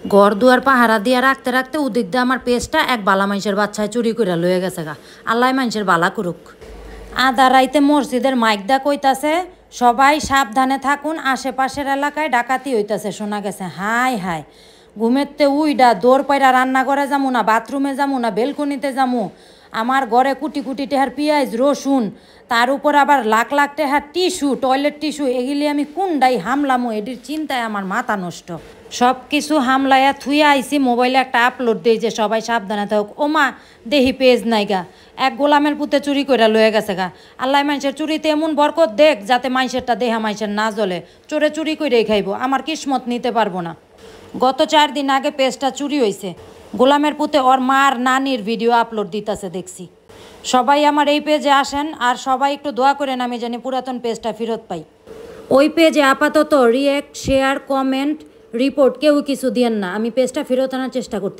ঘর দুয়ার পাহারা দিয়া রাখতে রাখতে উদিক দিয়ে আমার পেজটা এক বালা মানুষের বাচ্চায় চুরি করে লয়ে গেছে গা। আল্লাহ মানুষের বালা করুক। আধা রাইতে মসজিদের মাইক দা কইতাছে সবাই সাবধানে থাকুন, আশেপাশের এলাকায় ডাকাতি হইতাছে শোনা গেছে। হাই হাই, ঘুমেতে উইডা দৌড় পাইরা রান্নাঘরে যামু না বাথরুমে যামু না বেলকনিতে যামু। আমার ঘরে কুটি কুটি টেহার পিঁয়াজ রসুন, তার উপর আবার লাখ লাখ টেহার টিস্যু, টয়লেট টিস্যু, এগুলি আমি কোনটাই হামলামো এটির চিন্তায় আমার মাথা নষ্ট। সব কিছু হামলাইয়া থুইয়া আইসি, মোবাইলে একটা আপলোড দিই যে সবাই সাবধানে থাকুক। ওমা দেহি পেজ নাই গা, এক গোলামের পুতে চুরি করে লয়ে গেছে গা। আল্লাহ মানুষের চুরিতে এমন বরকত দেখ যাতে মানুষেরটা দেহা মানুষের না জ্বলে। চোরে চুরি করেই খাইব, আমার কিসমত নিতে পারবো না। গত 4 দিন আগে পেজটা চুরি হয়েছে। গোলামের পুতে ওর মার নানির ভিডিও আপলোড দিতেছে দেখছি। সবাই আমার এই পেজে আসেন আর সবাই একটু দোয়া করেন আমি জানি পুরাতন পেজটা ফেরত পাই। ওই পেজে আপাতত রিয়েক্ট, শেয়ার, কমেন্ট, রিপোর্ট কেউ কিছু দিয়েন না। আমি পেজটা ফেরত আনার চেষ্টা করতে